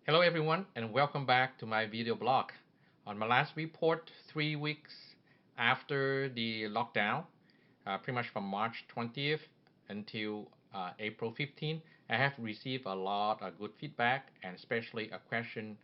Hello everyone and welcome back to my video blog. On my last report, 3 weeks after the lockdown, pretty much from March 20th until April 15th, I have received a lot of good feedback and especially a question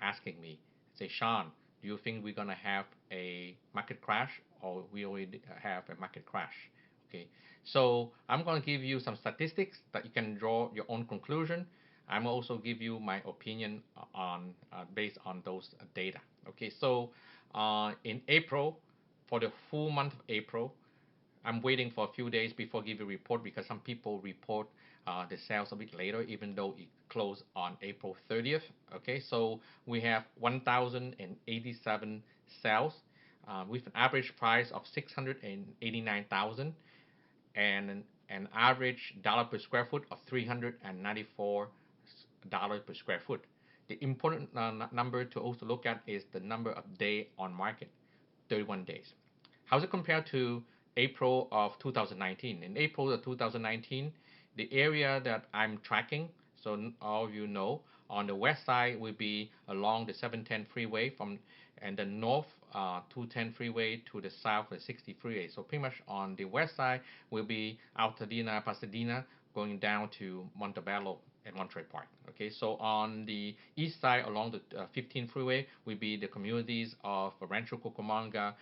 asking me, say, Shawn, do you think we're gonna have a market crash or we already have a market crash? Okay, so I'm gonna give you some statistics that you can draw your own conclusion. I'm also give you my opinion on based on those data. Okay, so in April, for the full month of April, I'm waiting for a few days before give a report because some people report the sales a bit later, even though it closed on April 30th. Okay, so we have 1,087 sales with an average price of 689,000 and an average dollar per square foot of $394 per square foot. The important number to also look at is the number of day on market, 31 days. How's it compared to April of 2019? In April of 2019, the area that I'm tracking, so all of you know, on the west side will be along the 710 freeway and the north 210 freeway to the south the 60 freeway. So pretty much on the west side will be Altadena, Pasadena, going down to Montebello and Monterey Park. Okay, so on the east side along the 15 freeway will be the communities of Rancho Cucamonga,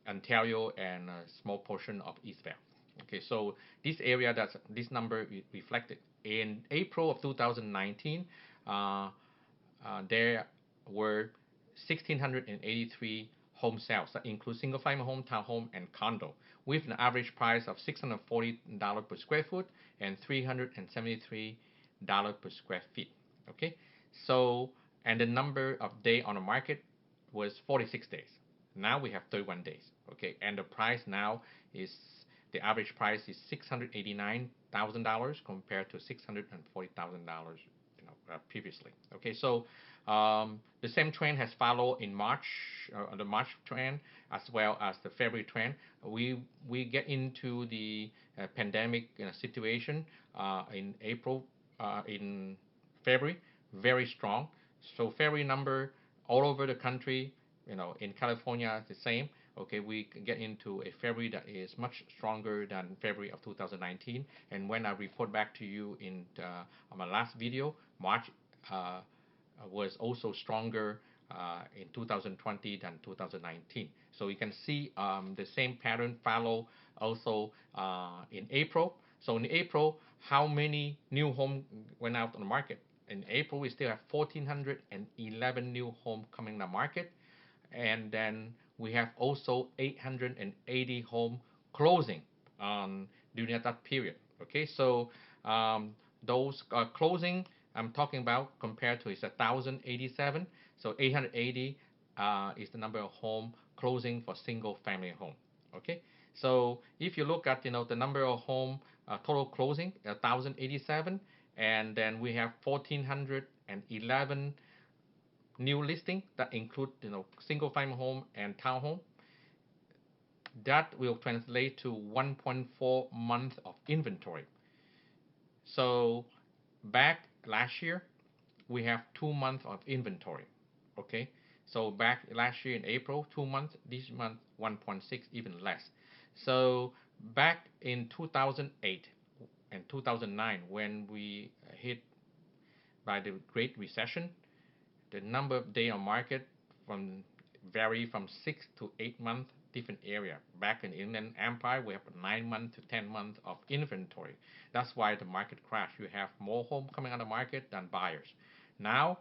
Ontario, and a small portion of Eastvale. Okay, so this area that's this number reflected in April of 2019, there were 1,683 home sales that include single-family home, townhome, and condo, with an average price of $640 per square foot and $373 per square feet. Okay, so and the number of day on the market was 46 days. Now we have 31 days. Okay, and the price now is the average price is $689,000 compared to $640,000 previously. Okay, so the same trend has followed in March, the March trend as well as the February trend. We get into the pandemic situation in April, in February, very strong. So February number all over the country, in California the same. Okay, we get into a February that is much stronger than February of 2019. And when I report back to you on my last video, March was also stronger in 2020 than 2019. So you can see the same pattern follow also in April. So in April, how many new homes went out on the market? In April, we still have 1,411 new homes coming on the market. And then we have also 880 home closing during that period. Okay, so those closing I'm talking about compared to is 1,087. So 880 is the number of home closing for single family home. Okay, so if you look at the number of home total closing 1,087, and then we have 1,411 new listing that include single family home and townhome, that will translate to 1.4 month of inventory. So back last year we have 2 months of inventory. Okay, so back last year in April 2 months, this month 1.6, even less. So back in 2008 and 2009 when we hit by the Great Recession, the number of day on market vary from 6 to 8 months, different area. Back in Inland Empire, we have 9 months to 10 months of inventory. That's why the market crashed. You have more home coming on the market than buyers. Now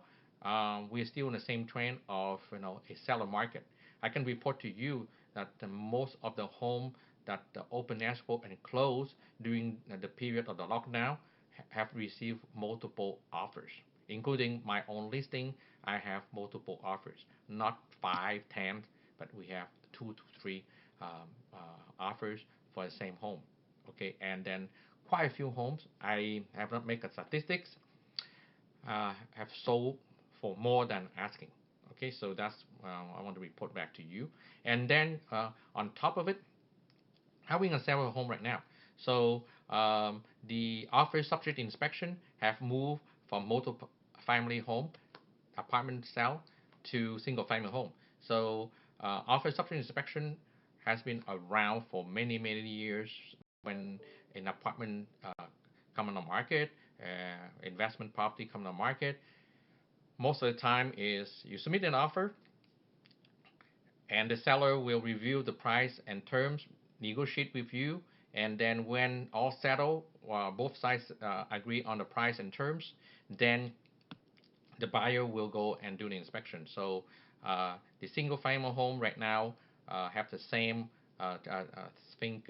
we're still in the same trend of a seller market. I can report to you that most of the home that the open expo and closed during the period of the lockdown have received multiple offers, including my own listing. I have multiple offers, not 5, 10, but we have 2 to 3 offers for the same home. Okay, and then quite a few homes, I have not made a statistics, have sold for more than asking. Okay, so that's I want to report back to you. And then on top of it, how are we gonna sell a home right now? So the offer subject inspection have moved from multiple family home apartment sell to single family home. So offer subject inspection has been around for many years. When an apartment come on the market, investment property come on the market, most of the time is you submit an offer and the seller will review the price and terms, negotiate with you, and then when all settled, both sides agree on the price and terms, then the buyer will go and do the inspection. So the single family home right now have the same thing,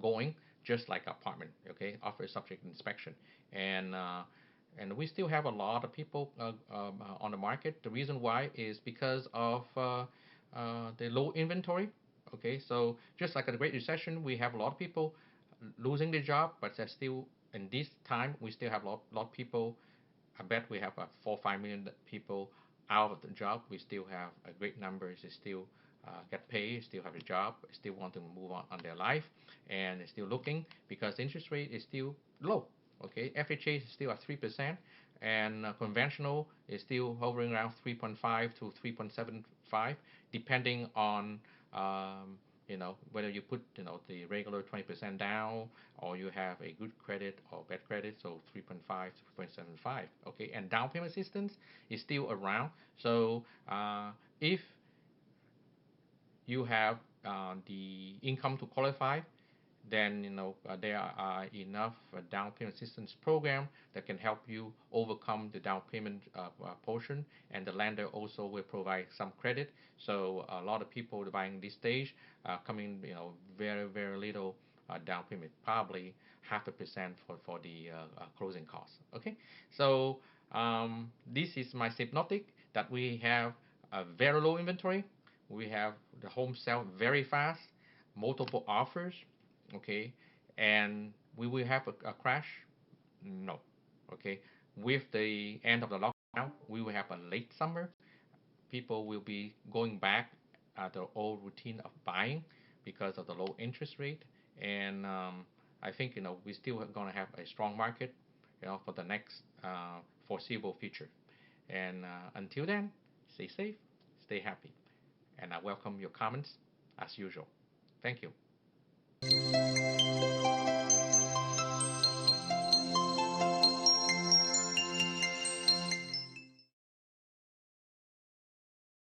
going just like apartment. Okay, offer subject inspection, and and we still have a lot of people on the market. The reason why is because of the low inventory. Okay, so just like a Great Recession, we have a lot of people losing their job, but there's still in this time we still have lot of people. I bet we have 4 or 5 million people out of the job. We still have a great numbers. They still get paid, still have a job, still want to move on their life, and they're still looking because the interest rate is still low. Okay, FHA is still at 3%, and conventional is still hovering around 3.5 to 3.75, depending on whether you put the regular 20% down or you have a good credit or bad credit, so 3.5 to 3.75. Okay, and down payment assistance is still around. So if you have the income to qualify, then there are enough down payment assistance program that can help you overcome the down payment portion, and the lender also will provide some credit. So a lot of people buying this stage coming very little down payment, probably 0.5% for the closing costs. Okay, so this is my hypnotic that we have a very low inventory. We have the home sell very fast, multiple offers. Okay, and we will have a crash? No. Okay, with the end of the lockdown, we will have a late summer. People will be going back at their old routine of buying because of the low interest rate, and I think we still are going to have a strong market, for the next foreseeable future. And until then, stay safe, stay happy, and I welcome your comments as usual. Thank you.